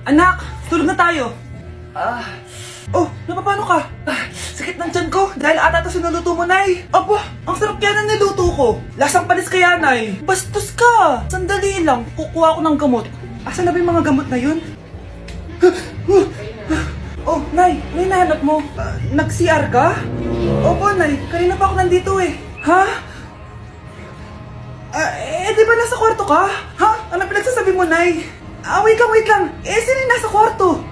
Anak, tulog na tayo. Oh, napapano ka? Sakit ng tiyan ko dahil ata ito sinuluto mo, Nay. Aba, ang sarap kaya na niluto ko. Lasang panis kaya, Nay. Bastos ka. Sandali lang, kukuha ko ng gamot. Asan na ba yung mga gamot na yun? Oh, Nay, ano yung nahanap mo? Nag-CR ka? Opo, Nay, kanina pa ako nandito eh. Ha? Di ba nasa kwarto ka? Ha? Ano pinagsasabi mo, Nay? Wait lang. Sino yung nasa kwarto?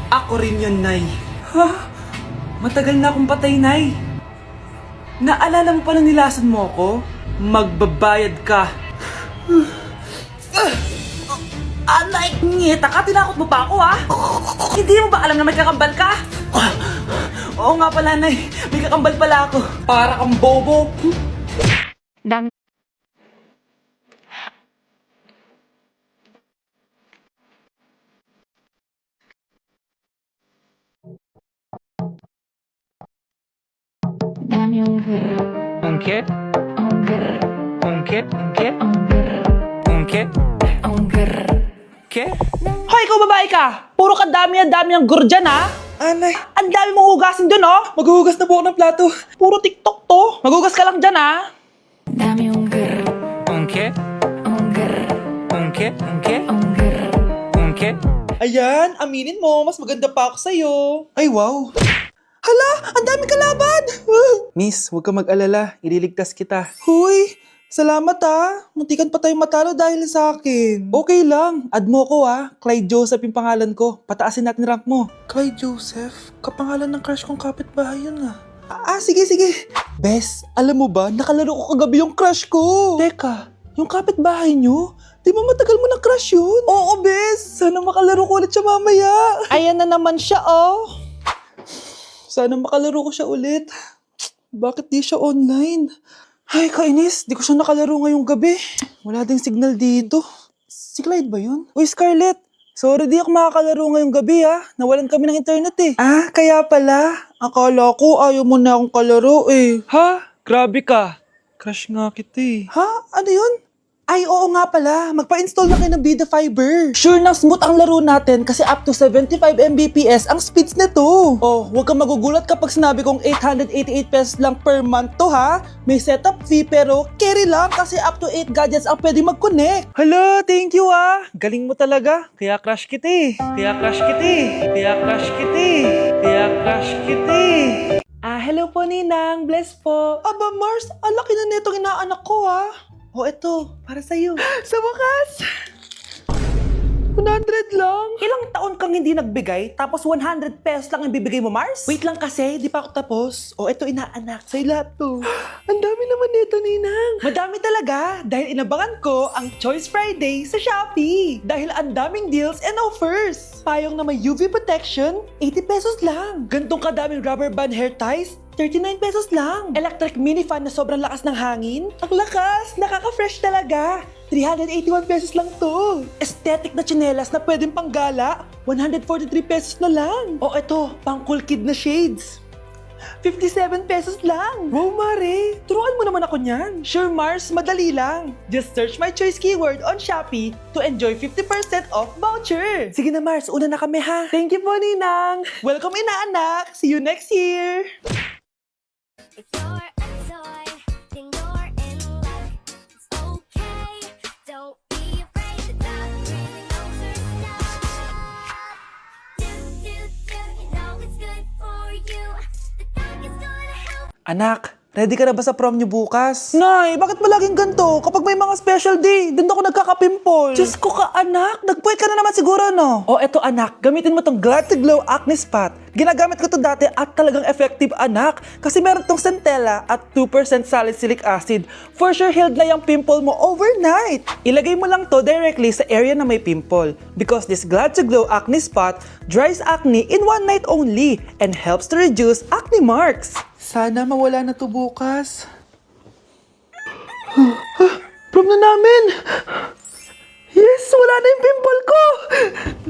Ako rin yun, Nay. Ha? Matagal na akong patay, Nay. Naalala mo pa na nilason mo ako? Magbabayad ka. Nay, ngita ka, tinakot mo pa ako, ha? Hindi mo ba alam na may kakambal ka? Oo nga pala, Nay. May kakambal pala ako. Para kang bobo. Dang. Unke? Unke? Ke? Hoy, ikaw babae ka! Puro ka dami ang gur dyan, ha? Anay. Ang dami mong hugasin dun, oh! Maghuhugas na po ako ng plato. Puro TikTok to. Maghugas ka lang dyan, ha? Unke? Unke? Ayan, aminin mo, mas maganda pa ako sa'yo. Ay, wow. Hala, ang daming kalaban! Miss, huwag ka mag-alala. Ililigtas kita. Huy, salamat ha. Muntikan pa tayong matalo dahil sa akin. Okay lang. Add mo ko ha. Clyde Joseph yung pangalan ko. Pataasin natin rank mo. Clyde Joseph? Kapangalan ng crush kong kapitbahay yun ah. Sige. Bes, alam mo ba, nakalaro ko kagabi yung crush ko. Teka, yung kapitbahay nyo? Di ba matagal mo na crush yun? Oo, Bes. Sana makalaro ko ulit siya mamaya. Ayan na naman siya, oh. Sana makalaro ko siya ulit. Bakit di siya online? Ay, kainis. Di ko siya nakalaro ngayong gabi. Wala ding signal dito. Si Clyde ba yun? Uy, Scarlett. Sorry, di ako makakalaro ngayong gabi ha. Nawalan kami ng internet eh. Kaya pala. Akala ko ayaw mo na akong kalaro eh. Ha? Grabe ka. Crush nga kita eh. Ha? Ano yun? Ay, oo nga pala. Magpa-install na kayo ng Bida Fiber. Sure na smooth ang laro natin kasi up to 75 Mbps ang speeds nito. Oh, huwag kang magugulat kapag sinabi kong 888 pesos lang per month to ha. May setup fee pero carry lang kasi up to 8 gadgets ang pwede mag-connect. Hala, thank you ah. Galing mo talaga. Kaya crush kita eh. Hello po Ninang. Bless po. Aba Mars, ang laki na netong inaanak ko ha. Oh, eto, para sa'yo. Sa wakas! 100 lang. Ilang taon kang hindi nagbigay, tapos 100 pesos lang ang bibigay mo, Mars? Wait lang kasi, di pa ako tapos. Oh, eto inaanak, sa'yo lahat to. Ang dami naman nito, Ninang. Madami talaga, dahil inabangan ko ang Choice Friday sa Shopee. Dahil ang daming deals and offers. Payong na may UV protection, 80 pesos lang. Gantong kadaming rubber band hair ties, 39 pesos lang. Electric mini fan na sobrang lakas ng hangin. Ang lakas! Nakaka-fresh talaga. 381 pesos lang to. Aesthetic na tsinelas na pwedeng panggala. 143 pesos na lang. O eto, pang cool kid na shades. 57 pesos lang. Wow, Mare. Turuan mo naman ako niyan. Sure, Mars. Madali lang. Just search my choice keyword on Shopee to enjoy 50% off voucher. Sige na, Mars. Una na kami, ha? Thank you po, Ninang. Welcome, inaanak. See you next year. If you're a toy, then you're in luck. It's okay, don't be afraid. The dog really knows her stuff. You know it's good for you. The dog is gonna help. Anak, ready ka na ba sa prom niyo bukas? Nay, bakit ba laging ganito? Kapag may mga special day, doon ako nagkakapimpol. Diyos ko ka, anak. Nagpuwit ka na naman siguro, no? O, eto anak, gamitin mo tong Glad to Glow Acne Spot. Ginagamit ko to dati at talagang effective, anak. Kasi meron tong centella at 2% salicylic acid. For sure, healed na yung pimple mo overnight. Ilagay mo lang to directly sa area na may pimple. Because this Glad to Glow Acne Spot dries acne in one night only and helps to reduce acne marks. Sana mawala na to bukas. Prom na namin! Yes! Wala na yung pimple ko!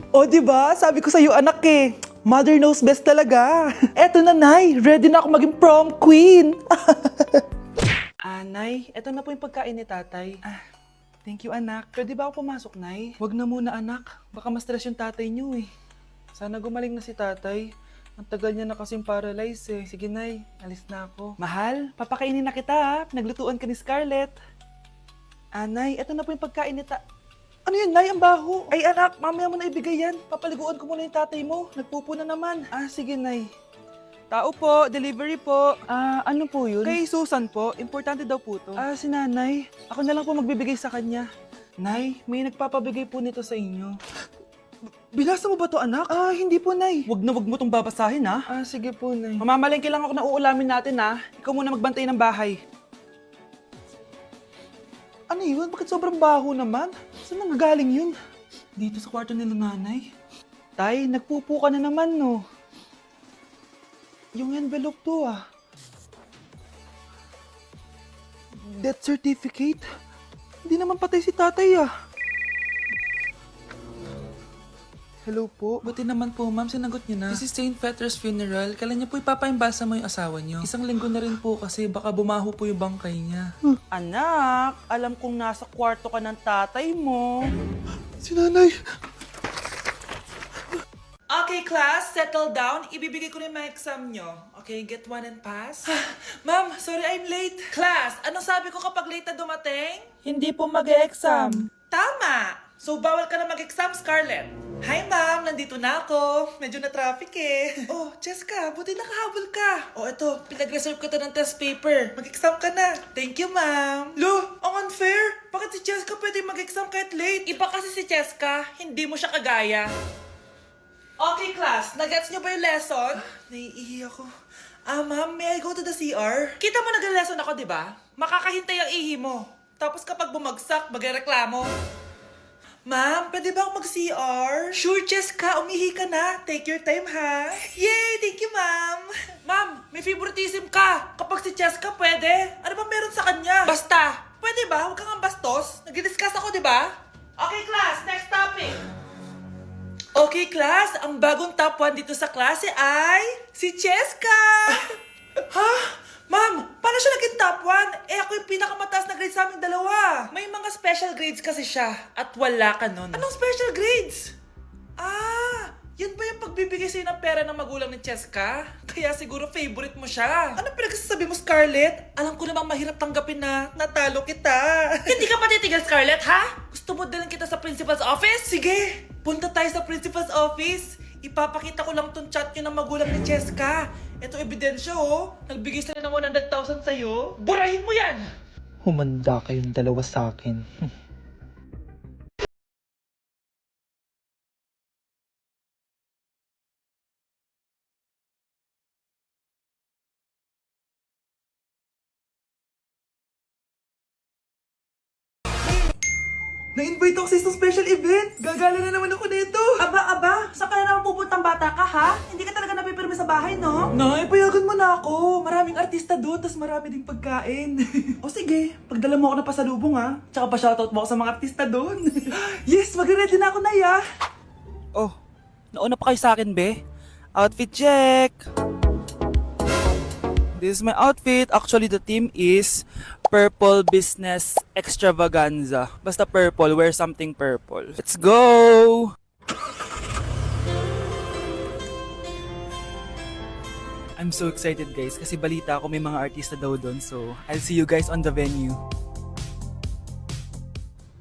O diba? Sabi ko sa'yo anak eh. Mother knows best talaga. Eto na, Nay. Ready na ako maging prom queen. Nay, eto na po yung pagkain ni tatay. Thank you, anak. Pwede ba ako pumasok, Nay? Wag na muna, anak. Baka ma-stress yung tatay niyo eh. Sana gumaling na si tatay. Ang tagal niya na kasing paralyzed eh. Sige, Nay. Alis na ako. Mahal, papakainin na kita ha. Naglutuan ka ni Scarlett. Nay, eto na po yung pagkain ni Ano yun, Nay? Ang baho. Ay, anak, mamaya mo na ibigay yan. Papaliguan ko muna yung tatay mo. Nagpupo na naman. Sige, Nay. Tao po, delivery po. Ano po yun? Kay Susan po, importante daw po to. Si nanay. Ako na lang po magbibigay sa kanya. Nay, may nagpapabigay po nito sa inyo. Binasa mo ba to, anak? Hindi po, Nay. Wag mo tong babasahin, ha? Sige po, Nay. Mamamalengke lang ako na uulamin natin, ha? Ikaw muna magbantay ng bahay. Ano yun? Bakit sobrang baho naman? Saan nanggagaling yun? Dito sa kwarto nila nanay. Tay, nagpupo ka na naman, no? Yung envelope to, Death certificate? Hindi naman patay si tatay, Hello po. Buti naman po, ma'am. Sinagot niyo na. This is St. Peter's Funeral. Kailan niyo po ipapaimbasa mo yung asawa niyo? Isang linggo na rin po kasi baka bumaho po yung bangkay niya. Anak, alam kong nasa kwarto ka ng tatay mo. Si nanay. Okay, class, settle down. Ibibigay ko na yung mga exam nyo. Okay, get one and pass. Ma'am, sorry I'm late. Class, ano sabi ko kapag late na dumating? Hindi po mag-e-exam. Tama! So, bawal ka na mag-exam, Scarlett. Hi, ma'am. Nandito na ako. Medyo na-traffic eh. Oh, Cheska, buti nakahabol ka. Oh, eto, pinag-reserve ko to ng test paper. Mag-exam ka na. Thank you, ma'am. Lo, ang unfair. Bakit si Cheska pwede mag-exam kahit late? Iba kasi si Cheska, hindi mo siya kagaya. Okay, class. Nagets niyo ba yung lesson? Naiihi ako. Ma'am, may I go to the CR? Kita mo nag-lesson ako, di ba? Makakahintay ang ihi mo. Tapos kapag bumagsak, magreklamo. Ma'am, pwede ba akong mag-CR? Sure, Cheska. Umihi ka na. Take your time, ha? Yay! Thank you, ma'am. Ma'am, may favoritism ka. Kapag si Cheska, pwede. Ano ba meron sa kanya? Basta. Pwede ba? Huwag kang ambastos. Nag-discuss ako, di ba? Okay, class. Next topic. Okay, class. Ang bagong top 1 dito sa klase ay si Cheska! Ha? Ma'am, paano siya naging top 1? Ako yung pinakamataas na grade sa aming dalawa. May mga special grades kasi siya at wala ka nun. Anong special grades? Yun ba yung pagbibigay sa'yo ng pera ng magulang ni Cheska? Kaya siguro favorite mo siya. Ano pinagsasabi mo, Scarlett? Alam ko namang mahirap tanggapin na natalo kita. Hindi ka patitigil, Scarlett, ha? Gusto mo dalhin kita sa principal's office? Sige, punta tayo sa principal's office. Ipapakita ko lang tong chat nyo ng magulang ni Cheska. Ito ebidensya, Nagbigay sila ng 100,000 sa'yo. Burahin mo yan! Humanda kayong dalawa sa akin. Na-invite ako sa isang special event. Gagala na naman ako nito. Aba, saan ka na naman pupuntang bata ka, ha? Hindi ka talaga napipirme sa bahay, no? Nay, payagan mo na ako. Maraming artista doon, tas marami ding pagkain. O sige, pagdala mo ako ng pasalubong, ha? Tsaka pa-shoutout mo ako sa mga artista doon. Yes, magre-ready na ako, Nay, ha? Oh, nauna pa kayo sa akin, be. Outfit check. This is my outfit. Actually, the theme is Purple Business Extravaganza. Basta purple, wear something purple. Let's go! I'm so excited, guys, kasi balita ako may mga artista daw doon. So, I'll see you guys on the venue.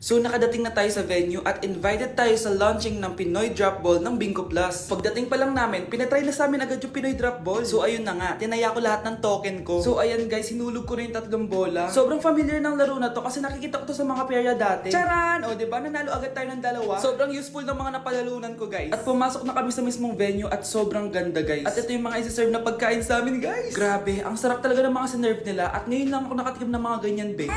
So nakadating na tayo sa venue at invited tayo sa launching ng Pinoy Drop Ball ng Bingo Plus. Pagdating pa lang namin, pinatry na sa amin agad yung Pinoy Drop Ball. So ayun na nga, tinaya ko lahat ng token ko. So ayan guys, hinulog ko na yung 3 bola. Sobrang familiar ng laro na to kasi nakikita ko to sa mga perya dati. Charan! O diba, nanalo agad tayo ng 2. Sobrang useful ng mga napalalunan ko guys. At pumasok na kami sa mismong venue at sobrang ganda guys. At ito yung mga isi-serve na pagkain sa amin guys. Grabe, ang sarap talaga ng mga sinerve nila at ngayon lang ako nakatikim ng mga ganyan babe.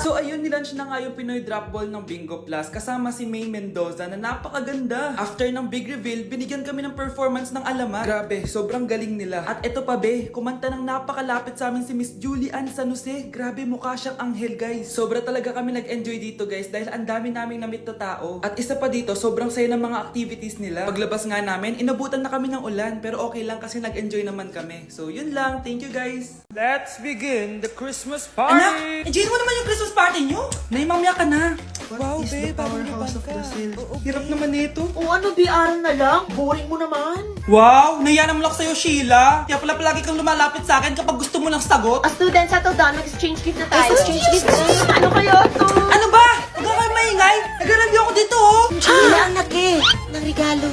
So ayun, nilaunch na nga yung Pinoy Drop Ball ng Bingo Plus kasama si May Mendoza na napakaganda. After ng big reveal, binigyan kami ng performance ng alamat. Grabe, sobrang galing nila. At eto pa be, kumanta ng napakalapit sa amin si Miss Julie Ann San Jose. Grabe, mukha siyang anghel guys. Sobra talaga kami nag-enjoy dito guys dahil ang dami naming na-meet na tao. At isa pa dito, sobrang saya ng mga activities nila. Paglabas nga namin, inabutan na kami ng ulan pero okay lang kasi nag-enjoy naman kami. So yun lang, thank you guys. Let's begin the Christmas Anak, party! enjoy mo naman yung Christmas party nyo? Nay, mamaya ka na. Wow, babe, powerhouse of Brazil. Hirap naman nito. O ano, BR na lang? Boring mo naman. Wow, nahiya naman ako sa'yo, Sheila. Kaya pala palagi kang lumalapit sa akin kapag gusto mo ng sagot. A student sa Todano, exchange gift na tayo. Exchange gift na. Ano kayo to? Ano ba? Huwag ka kayo maingay. Nag-review ako dito, oh. Sheila ang laki ng regalo.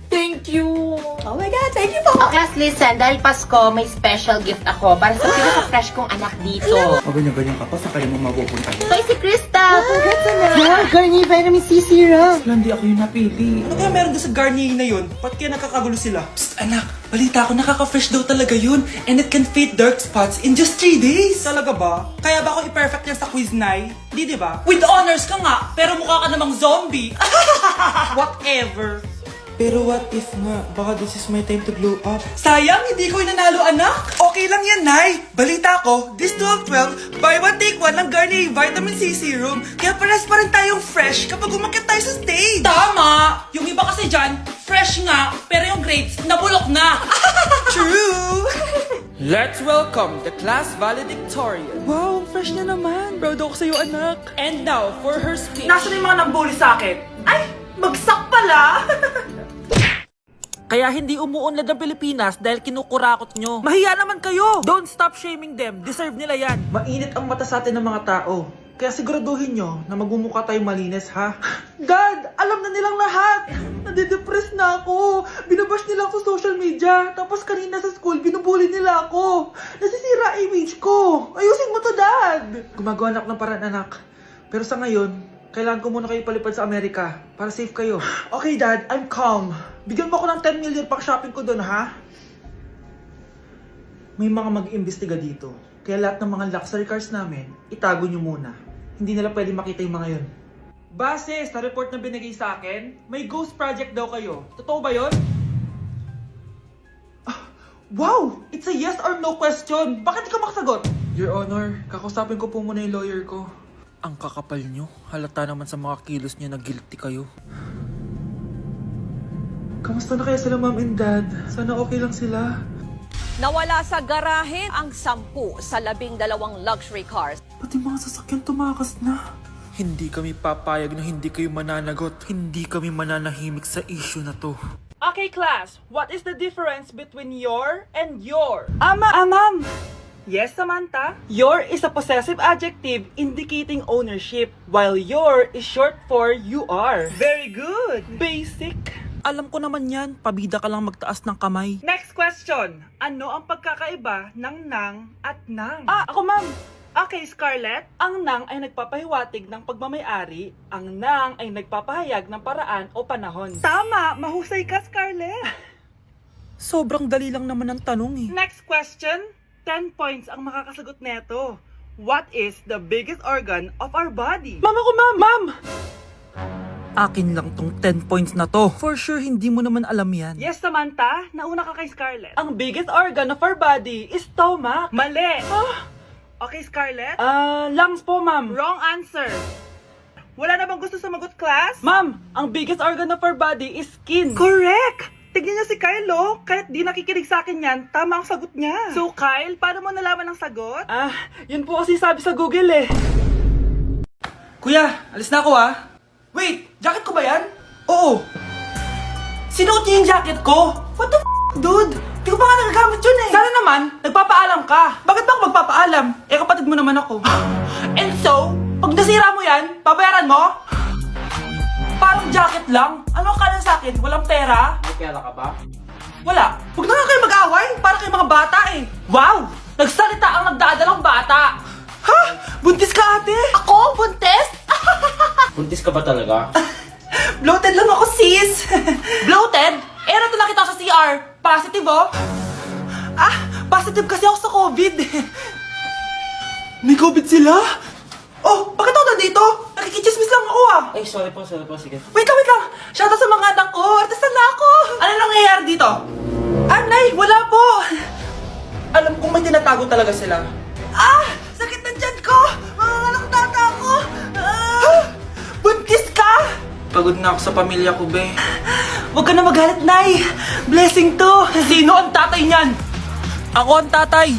Thank you. Oh my God, thank you po. Oh, class, listen. Dahil Pasko, may special gift ako para sa pinaka-fresh kong anak dito. O ganyan-ganyan ka pa, saan kayo mo mapupunta? Ito si Krista. Congrats na. Yeah, Garnier Vitamin C Serum. Hindi ako yung napili. Ano kaya meron doon sa Garnier na yun? Ba't kaya nakakagulo sila? Psst, anak! Balita ko, nakaka-fresh daw talaga yun. And it can fade dark spots in just 3 days. Talaga ba? Kaya ba ako i-perfect yan sa quiz, Nay? Di ba? With honors ka nga, pero mukha ka namang zombie. Whatever. Pero what if nga, baka this is my time to glow up. Sayang, hindi ko nanalo, anak. Okay lang yan, Nay. Balita ko, this 12-12, buy one take one ng Garnier Vitamin C Serum. Kaya pares pa rin tayong fresh kapag umakyat tayo sa stage. Tama! Yung iba kasi dyan, fresh nga, pero yung grades, nabulok na. True! Let's welcome the class valedictorian. Wow, fresh na naman. Proud ako sa'yo, anak. And now, for her speech. Nasaan yung mga nambuli sa akin? Ay, bagsak pala! Kaya hindi umuunlad ang Pilipinas dahil kinukurakot nyo. Mahiya naman kayo! Don't stop shaming them. Deserve nila yan. Mainit ang mata sa atin ng mga tao. Kaya siguraduhin nyo na magmumukha tayong malinis, ha? Dad! Alam na nilang lahat! Nadidepress na ako! Binabash nila ako sa social media. Tapos kanina sa school, binubuli nila ako. Nasisira image ko. Ayusin mo to, Dad! Gumagawa na ako ng paraan, anak. Pero sa ngayon, kailangan ko muna kayo palipad sa Amerika para safe kayo. Okay, Dad. I'm calm. Bigyan mo ako ng 10 million pang shopping ko doon, ha? May mga mag-iimbestiga dito. Kaya lahat ng mga luxury cars namin, itago nyo muna. Hindi nila pwede makita yung mga yun. Base sa report na binigay sa akin, may ghost project daw kayo. Totoo ba yun? Ah, wow! It's a yes or no question. Bakit di ka makasagot? Your Honor, kakausapin ko po muna yung lawyer ko. Ang kakapal nyo. Halata naman sa mga kilos nyo na guilty kayo. Kamusta na kaya sila, Mom and Dad? Sana okay lang sila. Nawala sa garahe ang 10 sa 12 luxury cars. Pati mga sasakyan tumakas na. Hindi kami papayag na hindi kayo mananagot. Hindi kami mananahimik sa issue na to. Okay, class. What is the difference between your and your? Ma'am! Yes, Samantha. Your is a possessive adjective indicating ownership, while your is short for you are. Very good. Basic. Alam ko naman yan. Pabida ka lang magtaas ng kamay. Next question. Ano ang pagkakaiba ng nang at nang? Ako, ma'am. Okay, Scarlett. Ang nang ay nagpapahiwatig ng pagmamayari. Ang nang ay nagpapahayag ng paraan o panahon. Tama! Mahusay ka, Scarlett. Sobrang dali lang naman ang tanong eh. Next question. 10 points ang makakasagot neto. What is the biggest organ of our body? Mama ko, ma'am! Akin lang tong 10 points na to. For sure, hindi mo naman alam yan. Yes, Samantha. Nauna ka kay Scarlett. Ang biggest organ of our body is stomach. Mali! Okay, Scarlett? Lungs po, ma'am. Wrong answer. Wala na bang gusto sumagot, class? Ma'am, ang biggest organ of our body is skin. Correct! Tignan niya si Kyle, oh. Kahit di nakikinig sa akin yan, tama ang sagot niya. So, Kyle, paano mo nalaman ang sagot? Yun po kasi sabi sa Google eh. Kuya, alis na ako ah. Wait, jacket ko ba yan? Oo. Sinuot niya yung jacket ko? What the dude? Di ko pa nga nagagamit yun eh. Sana naman, nagpapaalam ka. Bakit ba ako magpapaalam? Eh, kapatid mo naman ako. And so, pag nasira mo yan, babayaran mo? Parang jacket lang? Ano ang kanan sa akin? Walang pera? May pera ka ba? Wala. Huwag na nga kayo mag-away. Para kayo mga bata eh. Wow! Nagsalita ang nagdadalang bata. Ha? Buntis ka, ate? Ako? Buntis? Buntis ka ba talaga? Bloated lang ako, sis. Bloated? Eh, nato nakita ko sa CR. Positive, oh. Positive kasi ako sa COVID. May COVID sila? Oh, bakit ako nandito? Nakikichismis lang ako ah. Ay, sorry po, sige. Wait lang. Shoutout sa mga anak ko. Artisan na ako. Ano nangyayari dito? Nay, wala po. Alam kong may tinatago talaga sila. Sakit ng tiyan ko. Mga tata ako. Buntis ka? Pagod na ako sa pamilya ko, be. Huwag ka na magalit, Nay. Blessing to. Sino ang tatay niyan? Ako ang tatay.